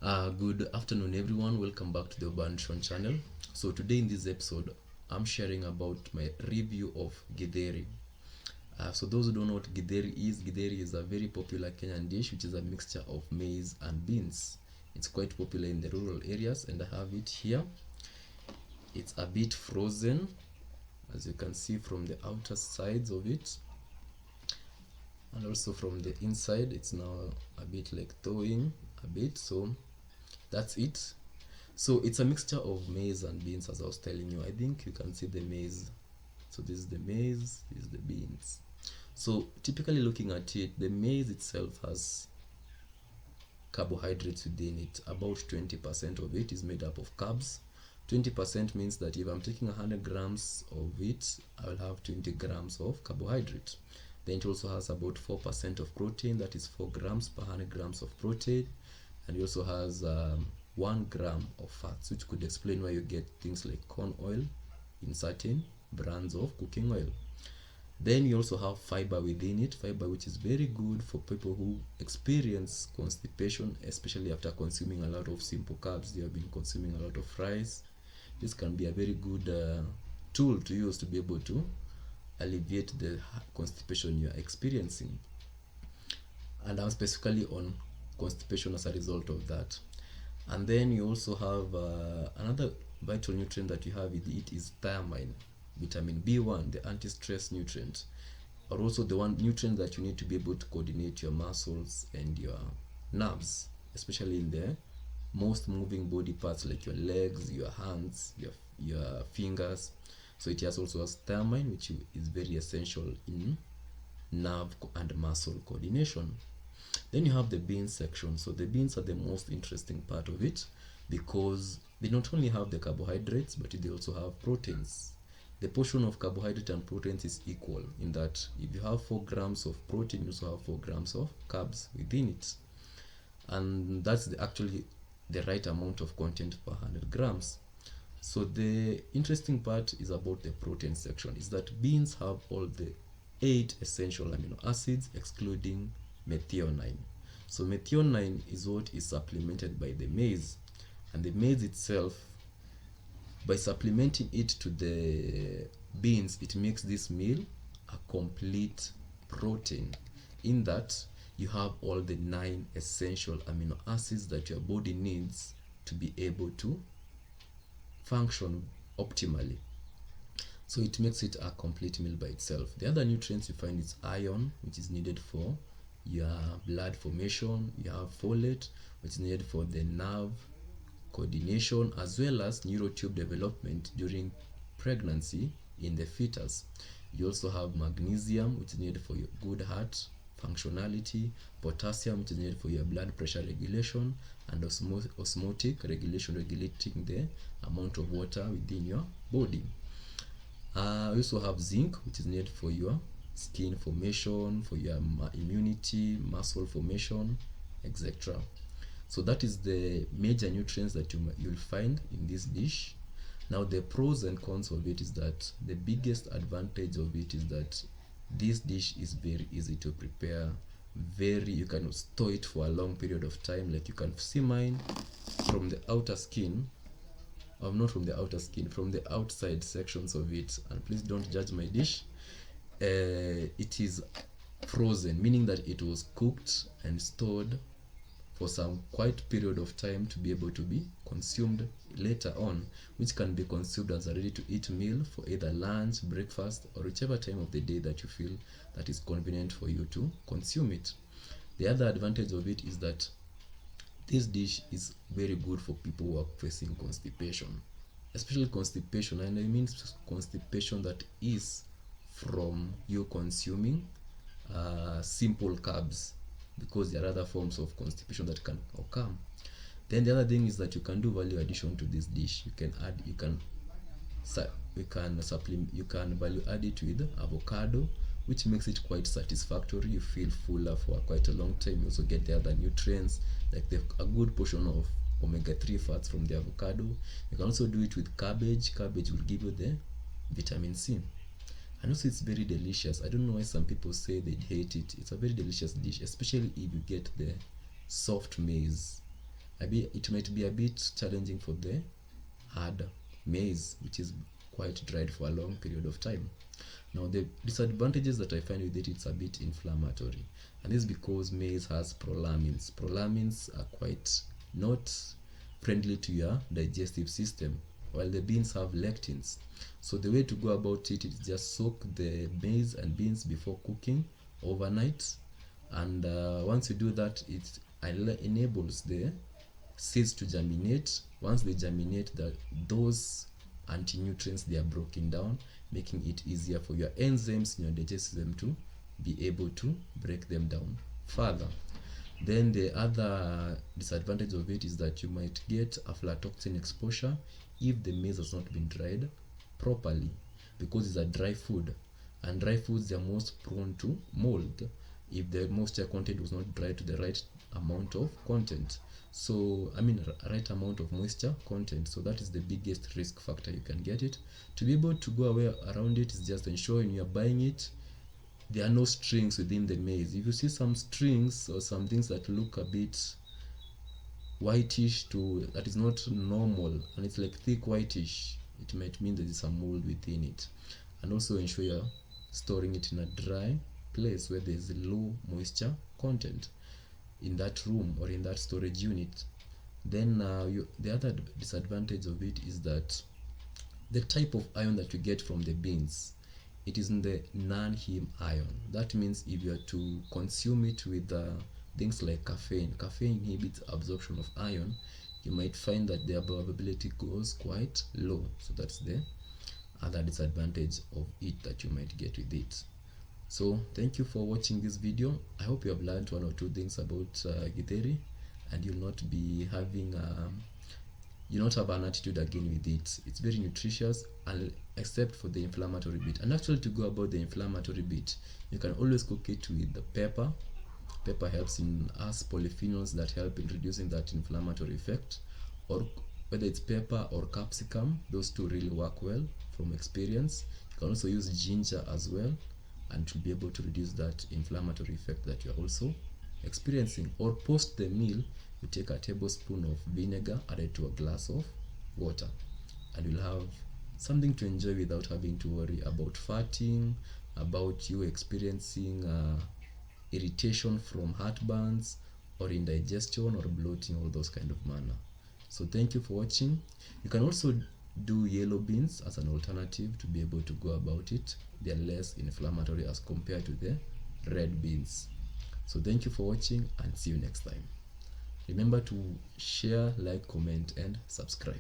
Good afternoon, everyone. Welcome back to the Urban Nutrition channel. So today in this episode, I'm sharing about my review of Githeri. So those who don't know what Githeri is a very popular Kenyan dish, which is a mixture of maize and beans. It's quite popular in the rural areas, and I have it here. It's a bit frozen, as you can see from the outer sides of it, and also from the inside. It's now a bit like thawing a bit. So that's it. So it's a mixture of maize and beans, as I was telling you. I think you can see the maize. So this is the maize, this is the beans. So typically looking at it, the maize itself has carbohydrates within it. About 20% of it is made up of carbs. 20% means that if I'm taking 100 grams of it, I will have 20 grams of carbohydrate. Then it also has about 4% of protein, that is 4 grams per 100 grams of protein. And it also has 1 gram of fats, which could explain why you get things like corn oil in certain brands of cooking oil. Then you also have fiber within it, fiber which is very good for people who experience constipation, especially after consuming a lot of simple carbs. You have been consuming a lot of rice. This can be a very good tool to use to be able to alleviate the constipation you are experiencing. And I'm specifically on constipation as a result of that. And then you also have another vital nutrient that you have with it is thiamine, vitamin B1, the anti-stress nutrient, or also the one nutrient that you need to be able to coordinate your muscles and your nerves, especially in the most moving body parts like your legs, your hands, your fingers. So it also has thiamine, which is very essential in nerve and muscle coordination. Then you have the beans section. So the beans are the most interesting part of it because they not only have the carbohydrates, but they also have proteins. The portion of carbohydrate and proteins is equal in that if you have 4 grams of protein, you also have 4 grams of carbs within it. And that's actually the right amount of content per 100 grams. So the interesting part is about the protein section, is that beans have all the 8 essential amino acids excluding methionine. So methionine is what is supplemented by the maize, and the maize itself, by supplementing it to the beans, it makes this meal a complete protein, in that you have all the 9 essential amino acids that your body needs to be able to function optimally. So it makes it a complete meal by itself. The other nutrients you find is iron, which is needed for your blood formation. You have folate, which is needed for the nerve coordination, as well as neurotube development during pregnancy in the fetus. You also have magnesium, which is needed for your good heart functionality, potassium, which is needed for your blood pressure regulation, and osmotic regulation, regulating the amount of water within your body. We also have zinc, which is needed for your skin formation, for your immunity, muscle formation, etc. So that is the major nutrients that you'll find in this dish. Now the pros and cons of it is that the biggest advantage of it is that this dish is very easy to prepare. You can store it for a long period of time. Like you can see mine from the outer skin, not from the outer skin, from the outside sections of it. And please don't judge my dish. It is frozen, meaning that it was cooked and stored for some quite period of time to be able to be consumed later on, which can be consumed as a ready-to-eat meal for either lunch, breakfast, or whichever time of the day that you feel that is convenient for you to consume it. The other advantage of it is that this dish is very good for people who are facing constipation, especially constipation, and I mean constipation that is from you consuming simple carbs, because there are other forms of constipation that can occur. Then the other thing is that you can do value addition to this dish. You can value add it with avocado, which makes it quite satisfactory. You feel fuller for quite a long time. You also get the other nutrients, like a good portion of omega-3 fats from the avocado. You can also do it with cabbage. Cabbage will give you the vitamin C. And also it's very delicious. I don't know why some people say they hate it. It's a very delicious dish, especially if you get the soft maize. it might be a bit challenging for the hard maize, which is quite dried for a long period of time. Now the disadvantages that I find with it, it's a bit inflammatory, and this is because maize has prolamins. Prolamins are quite not friendly to your digestive system, while the beans have lectins. So the way to go about it is just soak the maize and beans before cooking overnight, and once you do that, it enables the seeds to germinate. Once they germinate, those anti-nutrients, they are broken down, making it easier for your enzymes in your digestive system to be able to break them down further. Then the other disadvantage of it is that you might get aflatoxin exposure if the maize has not been dried properly, because it's a dry food, and dry foods are most prone to mold if the moisture content was not dried to the right amount of content. So right amount of moisture content. So that is the biggest risk factor you can get it. To be able to go away around it is just ensuring you are buying it, there are no strings within the maize. If you see some strings or some things that look a bit whitish, that is not normal, and it's like thick whitish, it might mean there is some mold within it. And also ensure you're storing it in a dry place where there is low moisture content in that room or in that storage unit. Then the other disadvantage of it is that the type of iron that you get from the beans, it is in the non-heme iron. That means if you are to consume it with things like caffeine inhibits absorption of iron, you might find that the availability goes quite low. So that's the other disadvantage of it that you might get with it. So thank you for watching this video. I hope you have learned one or two things about Githeri, and you'll not be having you not have an attitude again with it. It's very nutritious, except for the inflammatory bit. And actually, to go about the inflammatory bit, you can always cook it with the pepper. Pepper helps in us polyphenols that help in reducing that inflammatory effect, or whether it's pepper or capsicum, those two really work well from experience. You can also use ginger as well, and to be able to reduce that inflammatory effect that you're also experiencing. Or post the meal, you take a tablespoon of vinegar added to a glass of water, and you'll have something to enjoy without having to worry about farting, about you experiencing irritation from heartburns or indigestion or bloating, all those kind of manner. So thank you for watching. You can also do yellow beans as an alternative to be able to go about it. They are less inflammatory as compared to the red beans. So thank you for watching, and see you next time. Remember to share, like, comment, and subscribe.